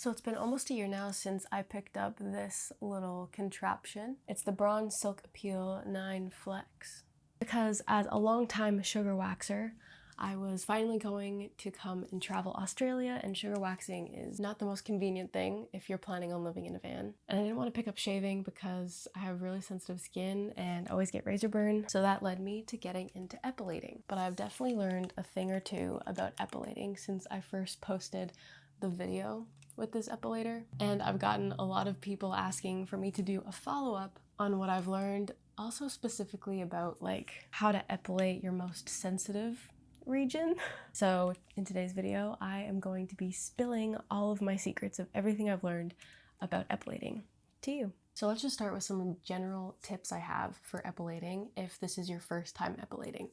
So it's been almost a year now since I picked up this little contraption. It's the Bronze Silk Appeal 9 Flex. Because as a long-time sugar waxer, I was finally going to come and travel Australia, and sugar waxing is not the most convenient thing if you're planning on living in a van. And I didn't want to pick up shaving because I have really sensitive skin and always get razor burn, so that led me to getting into epilating. But I've definitely learned a thing or two about epilating since I first posted the video with this epilator, and I've gotten a lot of people asking for me to do a follow-up on what I've learned, also specifically about like how to epilate your most sensitive region. So in today's video, I am going to be spilling all of my secrets of everything I've learned about epilating to you. So let's just start with some general tips I have for epilating if this is your first time epilating.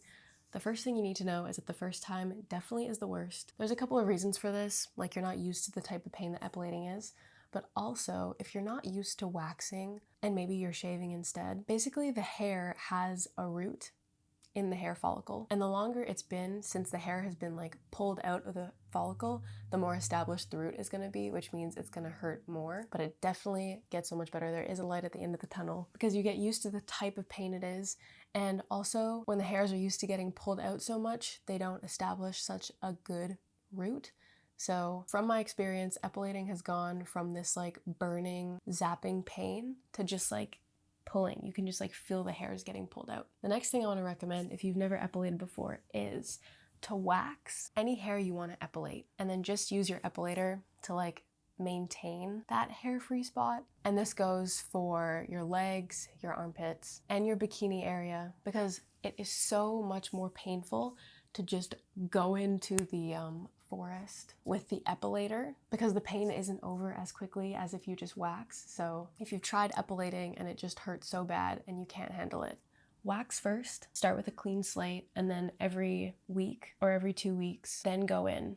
The first thing you need to know is that the first time definitely is the worst. There's a couple of reasons for this, like you're not used to the type of pain that epilating is, but also if you're not used to waxing and maybe you're shaving instead, basically the hair has a root in the hair follicle, and the longer it's been since the hair has been like pulled out of the follicle, the more established the root is going to be, which means it's going to hurt more, but it definitely gets so much better. There is a light at the end of the tunnel because you get used to the type of pain it is, and also when the hairs are used to getting pulled out so much, they don't establish such a good root. So from my experience, epilating has gone from this like burning, zapping pain to just like pulling. You can just like feel the hairs getting pulled out. The next thing I want to recommend if you've never epilated before is to wax any hair you want to epilate, and then just use your epilator to like maintain that hair-free spot. And this goes for your legs, your armpits, and your bikini area, because it is so much more painful to just go into the forest with the epilator because the pain isn't over as quickly as if you just wax. So if you've tried epilating and it just hurts so bad and you can't handle it, wax first, start with a clean slate, and then every week or every 2 weeks, then go in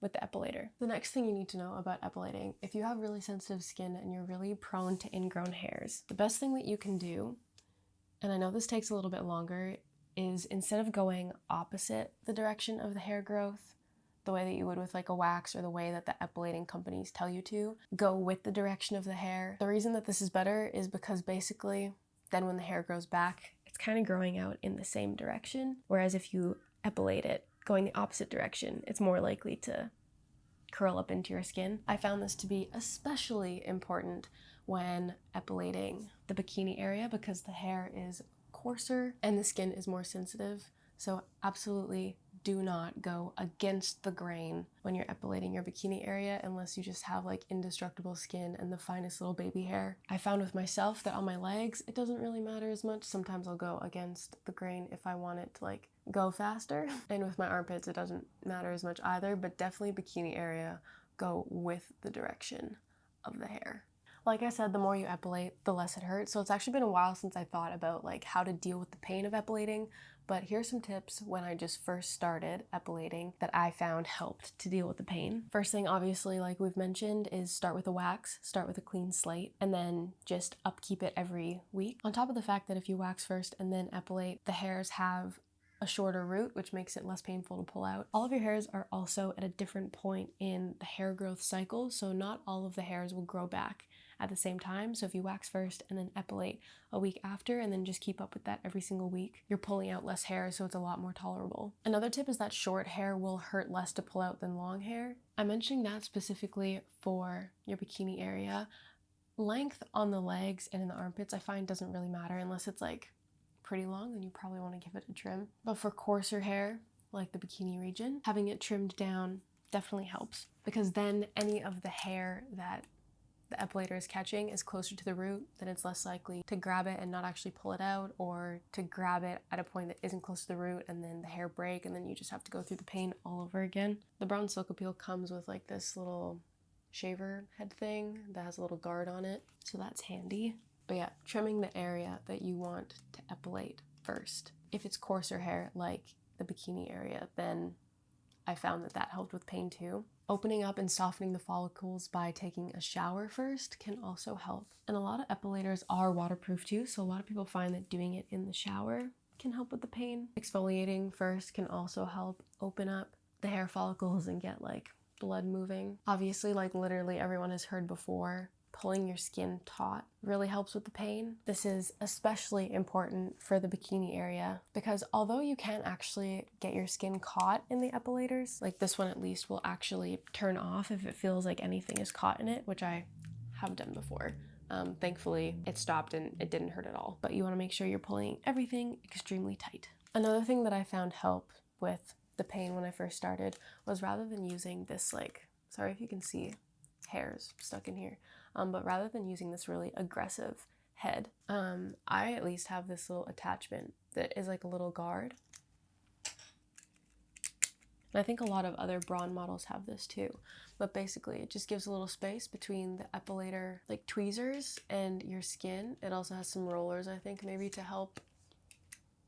with the epilator. The next thing you need to know about epilating, if you have really sensitive skin and you're really prone to ingrown hairs, the best thing that you can do, and I know this takes a little bit longer, is instead of going opposite the direction of the hair growth, the way that you would with like a wax or the way that the epilating companies tell you to, go with the direction of the hair. The reason that this is better is because basically then when the hair grows back, it's kind of growing out in the same direction. Whereas if you epilate it going the opposite direction, it's more likely to curl up into your skin. I found this to be especially important when epilating the bikini area because the hair is coarser and the skin is more sensitive. So absolutely do not go against the grain when you're epilating your bikini area unless you just have like indestructible skin and the finest little baby hair. I found with myself that on my legs, it doesn't really matter as much. Sometimes I'll go against the grain if I want it to like go faster. And with my armpits, it doesn't matter as much either, but definitely bikini area, go with the direction of the hair. Like I said, the more you epilate, the less it hurts. So it's actually been a while since I thought about like how to deal with the pain of epilating, but here's some tips when I just first started epilating that I found helped to deal with the pain. First thing, obviously, like we've mentioned, is start with a wax, start with a clean slate, and then just upkeep it every week. On top of the fact that if you wax first and then epilate, the hairs have a shorter root, which makes it less painful to pull out. All of your hairs are also at a different point in the hair growth cycle, so not all of the hairs will grow back at the same time. So if you wax first and then epilate a week after and then just keep up with that every single week, you're pulling out less hair, so it's a lot more tolerable. Another tip is that short hair will hurt less to pull out than long hair. I'm mentioning that specifically for your bikini area. Length on the legs and in the armpits I find doesn't really matter unless it's like pretty long, then you probably want to give it a trim. But for coarser hair, like the bikini region, having it trimmed down definitely helps because then any of the hair that the epilator is catching is closer to the root, then it's less likely to grab it and not actually pull it out, or to grab it at a point that isn't close to the root and then the hair break and then you just have to go through the pain all over again. The Bronze Silk Appeal comes with like this little shaver head thing that has a little guard on it, so that's handy. But yeah, trimming the area that you want to epilate first. If it's coarser hair like the bikini area, then I found that that helped with pain too. Opening up and softening the follicles by taking a shower first can also help. And a lot of epilators are waterproof too, so a lot of people find that doing it in the shower can help with the pain. Exfoliating first can also help open up the hair follicles and get like blood moving. Obviously, like literally everyone has heard before, pulling your skin taut really helps with the pain. This is especially important for the bikini area because although you can't actually get your skin caught in the epilators, like this one at least will actually turn off if it feels like anything is caught in it, which I have done before. Thankfully, it stopped and it didn't hurt at all. But you want to make sure you're pulling everything extremely tight. Another thing that I found helped with the pain when I first started was rather than using this, like, sorry if you can see hairs stuck in here, but rather than using this really aggressive head, I at least have this little attachment that is like a little guard. And I think a lot of other brawn models have this too. But basically, it just gives a little space between the epilator, like tweezers, and your skin. It also has some rollers, I think, maybe to help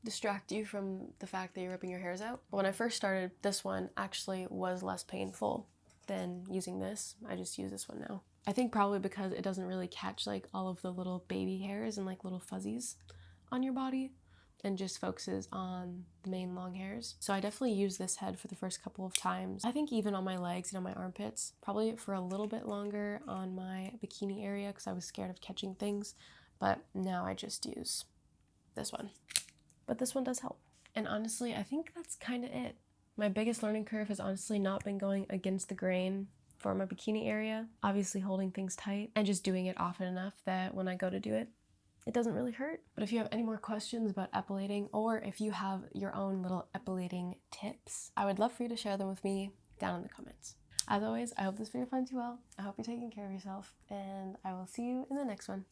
distract you from the fact that you're ripping your hairs out. But when I first started, this one actually was less painful than using this. I just use this one now. I think probably because it doesn't really catch like all of the little baby hairs and like little fuzzies on your body, and just focuses on the main long hairs. So I definitely used this head for the first couple of times. I think even on my legs and on my armpits, probably for a little bit longer on my bikini area because I was scared of catching things, but now I just use this one. But this one does help. And honestly, I think that's kind of it. My biggest learning curve has honestly not been going against the grain for my bikini area, obviously holding things tight and just doing it often enough that when I go to do it, it doesn't really hurt. But if you have any more questions about epilating, or if you have your own little epilating tips, I would love for you to share them with me down in the comments. As always, I hope this video finds you well. I hope you're taking care of yourself, and I will see you in the next one.